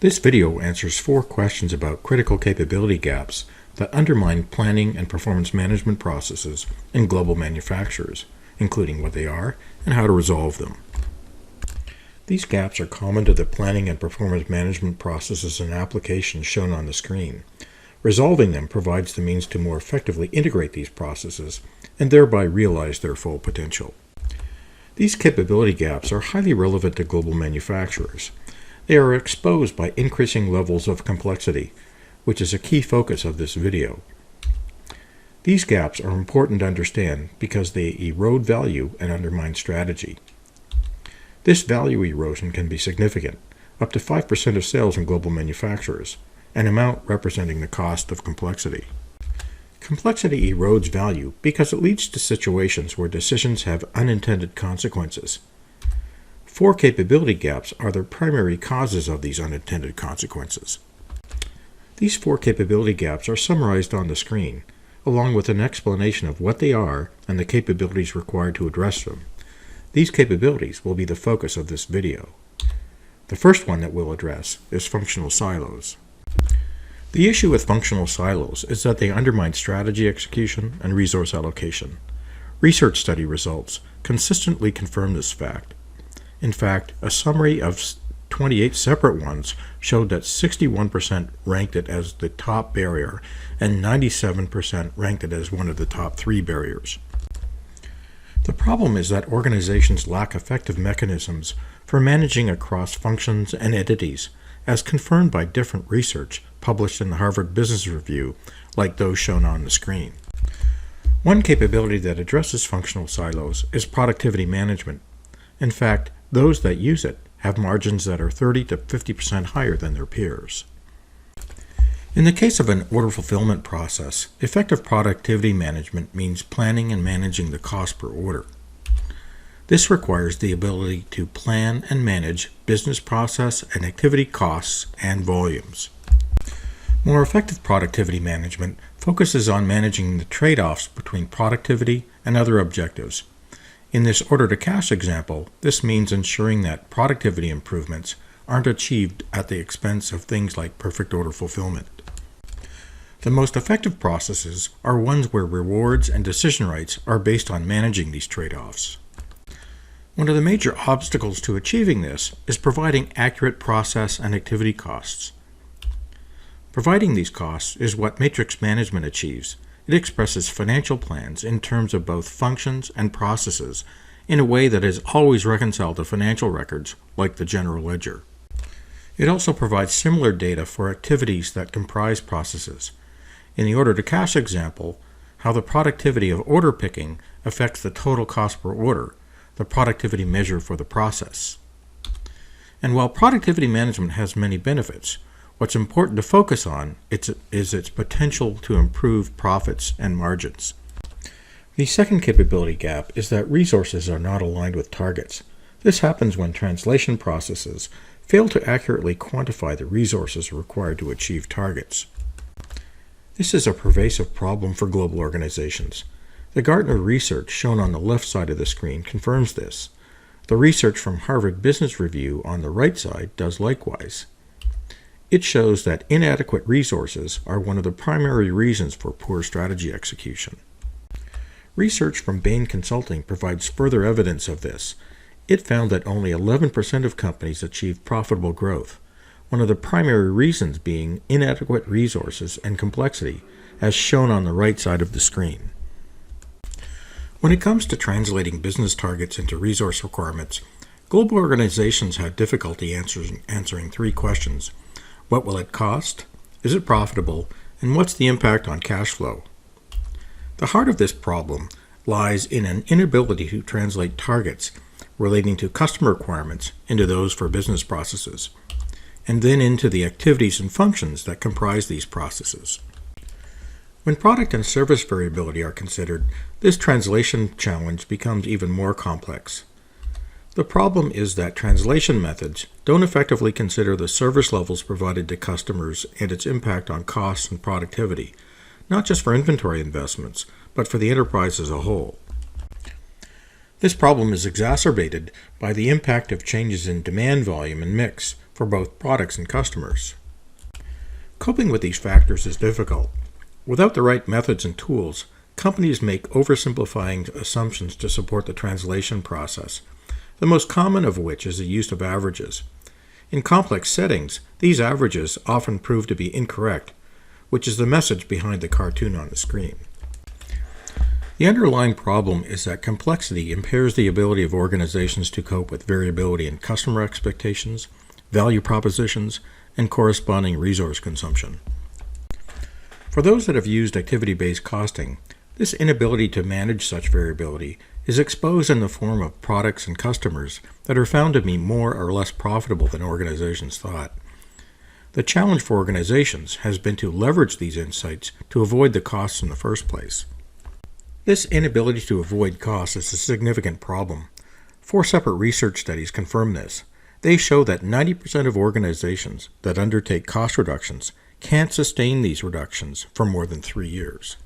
This video answers 4 questions about critical capability gaps that undermine planning and performance management processes in global manufacturers, including what they are and how to resolve them. These gaps are common to the planning and performance management processes and applications shown on the screen. Resolving them provides the means to more effectively integrate these processes and thereby realize their full potential. These capability gaps are highly relevant to global manufacturers. They are exposed by increasing levels of complexity, which is a key focus of this video. These gaps are important to understand because they erode value and undermine strategy. This value erosion can be significant, up to 5% of sales in global manufacturers, an amount representing the cost of complexity. Complexity erodes value because it leads to situations where decisions have unintended consequences. 4 capability gaps are the primary causes of these unintended consequences. These 4 capability gaps are summarized on the screen, along with an explanation of what they are and the capabilities required to address them. These capabilities will be the focus of this video. The first one that we'll address is functional silos. The issue with functional silos is that they undermine strategy execution and resource allocation. Research study results consistently confirm this fact. In fact, a summary of 28 separate ones showed that 61% ranked it as the top barrier and 97% ranked it as one of the top 3 barriers. The problem is that organizations lack effective mechanisms for managing across functions and entities, as confirmed by different research published in the Harvard Business Review, like those shown on the screen. One capability that addresses functional silos is productivity management. In fact, those that use it have margins that are 30 to 50% higher than their peers. In the case of an order fulfillment process, effective productivity management means planning and managing the cost per order. This requires the ability to plan and manage business process and activity costs and volumes. More effective productivity management focuses on managing the trade-offs between productivity and other objectives. In this order-to-cash example, this means ensuring that productivity improvements aren't achieved at the expense of things like perfect order fulfillment. The most effective processes are ones where rewards and decision rights are based on managing these trade-offs. One of the major obstacles to achieving this is providing accurate process and activity costs. Providing these costs is what matrix management achieves. It expresses financial plans in terms of both functions and processes in a way that is always reconciled to financial records like the general ledger. It also provides similar data for activities that comprise processes. In the order-to-cash example, how the productivity of order picking affects the total cost per order, the productivity measure for the process. And while productivity management has many benefits, what's important to focus on is its potential to improve profits and margins. The second capability gap is that resources are not aligned with targets. This happens when translation processes fail to accurately quantify the resources required to achieve targets. This is a pervasive problem for global organizations. The Gartner research shown on the left side of the screen confirms this. The research from Harvard Business Review on the right side does likewise. It shows that inadequate resources are one of the primary reasons for poor strategy execution. Research from Bain Consulting provides further evidence of this. It found that only 11% of companies achieved profitable growth, one of the primary reasons being inadequate resources and complexity, as shown on the right side of the screen. When it comes to translating business targets into resource requirements, global organizations have difficulty answering 3 questions. What will it cost? Is it profitable? And what's the impact on cash flow? The heart of this problem lies in an inability to translate targets relating to customer requirements into those for business processes, and then into the activities and functions that comprise these processes. When product and service variability are considered, this translation challenge becomes even more complex. The problem is that translation methods don't effectively consider the service levels provided to customers and its impact on costs and productivity, not just for inventory investments, but for the enterprise as a whole. This problem is exacerbated by the impact of changes in demand volume and mix, for both products and customers. Coping with these factors is difficult. Without the right methods and tools, companies make oversimplifying assumptions to support the translation process, the most common of which is the use of averages. In complex settings, these averages often prove to be incorrect, which is the message behind the cartoon on the screen. The underlying problem is that complexity impairs the ability of organizations to cope with variability in customer expectations, value propositions, and corresponding resource consumption. For those that have used activity-based costing, this inability to manage such variability is exposed in the form of products and customers that are found to be more or less profitable than organizations thought. The challenge for organizations has been to leverage these insights to avoid the costs in the first place. This inability to avoid costs is a significant problem. 4 separate research studies confirm this. They show that 90% of organizations that undertake cost reductions can't sustain these reductions for more than 3 years.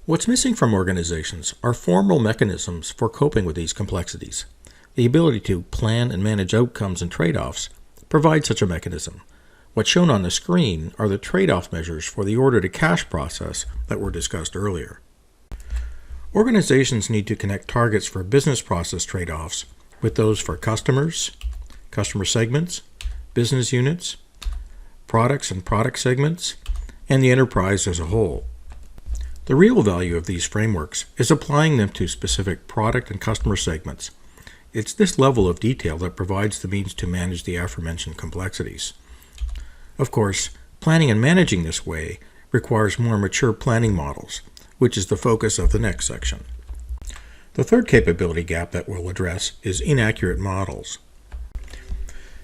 What's missing from organizations are formal mechanisms for coping with these complexities. The ability to plan and manage outcomes and trade-offs provides such a mechanism. What's shown on the screen are the trade-off measures for the order-to-cash process that were discussed earlier. Organizations need to connect targets for business process trade-offs with those for customers, customer segments, business units, products and product segments, and the enterprise as a whole. The real value of these frameworks is applying them to specific product and customer segments. It's this level of detail that provides the means to manage the aforementioned complexities. Of course, planning and managing this way requires more mature planning models, which is the focus of the next section. The third capability gap that we'll address is inaccurate models.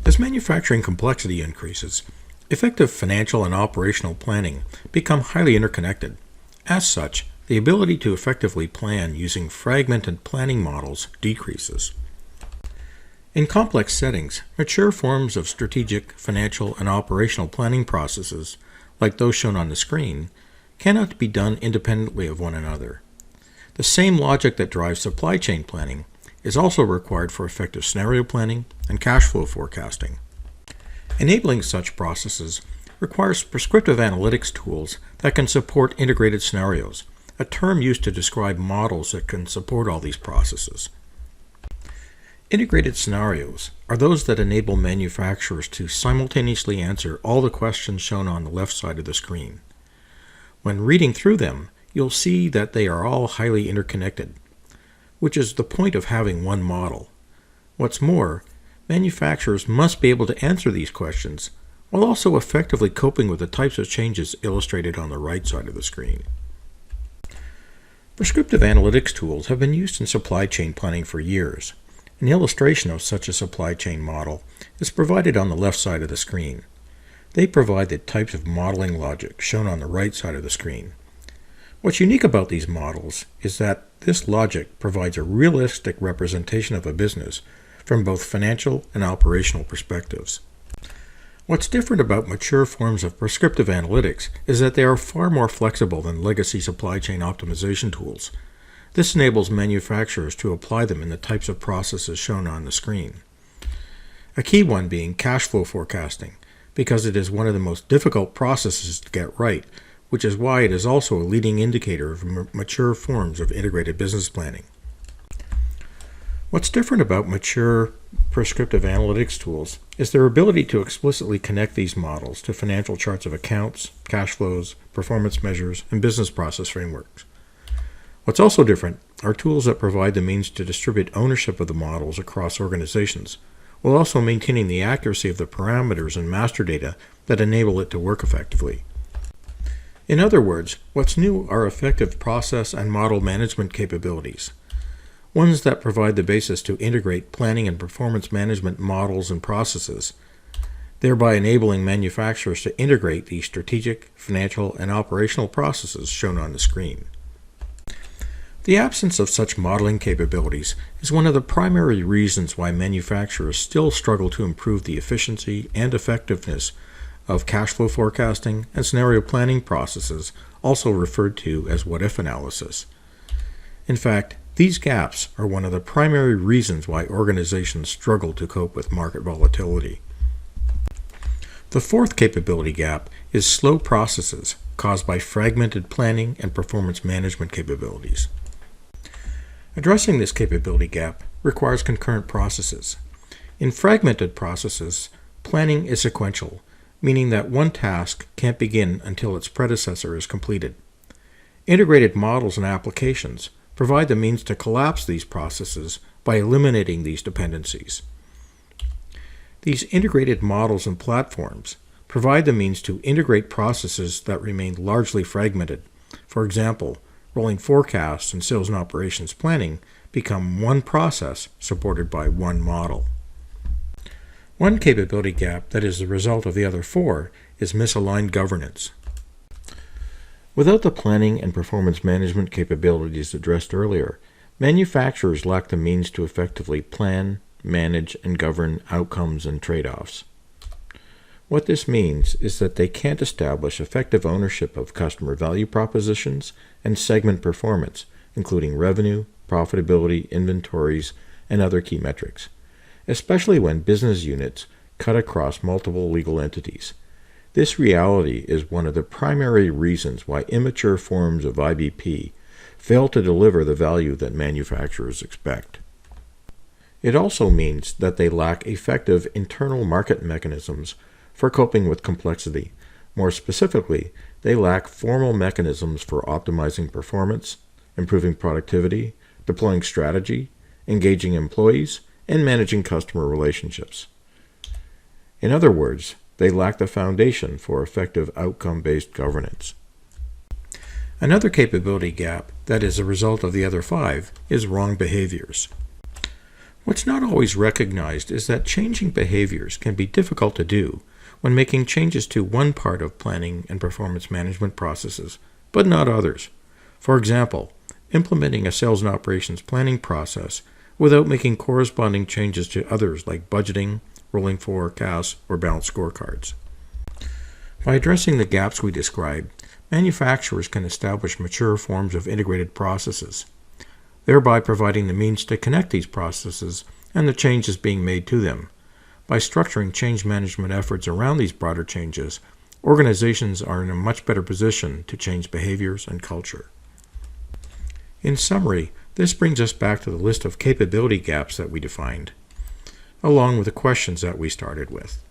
As manufacturing complexity increases, effective financial and operational planning become highly interconnected. As such, the ability to effectively plan using fragmented planning models decreases. In complex settings, mature forms of strategic, financial, and operational planning processes, like those shown on the screen, cannot be done independently of one another. The same logic that drives supply chain planning is also required for effective scenario planning and cash flow forecasting. Enabling such processes requires prescriptive analytics tools that can support integrated scenarios, a term used to describe models that can support all these processes. Integrated scenarios are those that enable manufacturers to simultaneously answer all the questions shown on the left side of the screen. When reading through them, you'll see that they are all highly interconnected, which is the point of having one model. What's more, manufacturers must be able to answer these questions while also effectively coping with the types of changes illustrated on the right side of the screen. Prescriptive analytics tools have been used in supply chain planning for years. An illustration of such a supply chain model is provided on the left side of the screen. They provide the types of modeling logic shown on the right side of the screen. What's unique about these models is that this logic provides a realistic representation of a business from both financial and operational perspectives. What's different about mature forms of prescriptive analytics is that they are far more flexible than legacy supply chain optimization tools. This enables manufacturers to apply them in the types of processes shown on the screen. A key one being cash flow forecasting, because it is one of the most difficult processes to get right, which is why it is also a leading indicator of mature forms of integrated business planning. What's different about mature prescriptive analytics tools is their ability to explicitly connect these models to financial charts of accounts, cash flows, performance measures, and business process frameworks. What's also different are tools that provide the means to distribute ownership of the models across organizations, while also maintaining the accuracy of the parameters and master data that enable it to work effectively. In other words, what's new are effective process and model management capabilities, ones that provide the basis to integrate planning and performance management models and processes, thereby enabling manufacturers to integrate the strategic, financial, and operational processes shown on the screen. The absence of such modeling capabilities is one of the primary reasons why manufacturers still struggle to improve the efficiency and effectiveness of cash flow forecasting and scenario planning processes, also referred to as what-if analysis. In fact, these gaps are one of the primary reasons why organizations struggle to cope with market volatility. The fourth capability gap is slow processes caused by fragmented planning and performance management capabilities. Addressing this capability gap requires concurrent processes. In fragmented processes, planning is sequential, meaning that one task can't begin until its predecessor is completed. Integrated models and applications provide the means to collapse these processes by eliminating these dependencies. These integrated models and platforms provide the means to integrate processes that remain largely fragmented. For example, rolling forecasts and sales and operations planning become one process supported by one model. One capability gap that is the result of the other four is misaligned governance. Without the planning and performance management capabilities addressed earlier, manufacturers lack the means to effectively plan, manage, and govern outcomes and trade-offs. What this means is that they can't establish effective ownership of customer value propositions and segment performance, including revenue, profitability, inventories, and other key metrics, especially when business units cut across multiple legal entities. This reality is one of the primary reasons why immature forms of IBP fail to deliver the value that manufacturers expect. It also means that they lack effective internal market mechanisms for coping with complexity. More specifically, they lack formal mechanisms for optimizing performance, improving productivity, deploying strategy, engaging employees, and managing customer relationships. In other words, they lack the foundation for effective outcome-based governance. Another capability gap that is a result of the other five is wrong behaviors. What's not always recognized is that changing behaviors can be difficult to do when making changes to one part of planning and performance management processes, but not others. For example, implementing a sales and operations planning process without making corresponding changes to others like budgeting, rolling forecasts, or balanced scorecards. By addressing the gaps we described, manufacturers can establish mature forms of integrated processes, thereby providing the means to connect these processes and the changes being made to them. By structuring change management efforts around these broader changes, organizations are in a much better position to change behaviors and culture. In summary, this brings us back to the list of capability gaps that we defined, along with the questions that we started with.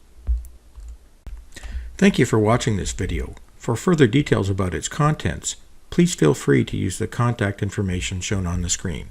Thank you for watching this video. For further details about its contents, please feel free to use the contact information shown on the screen.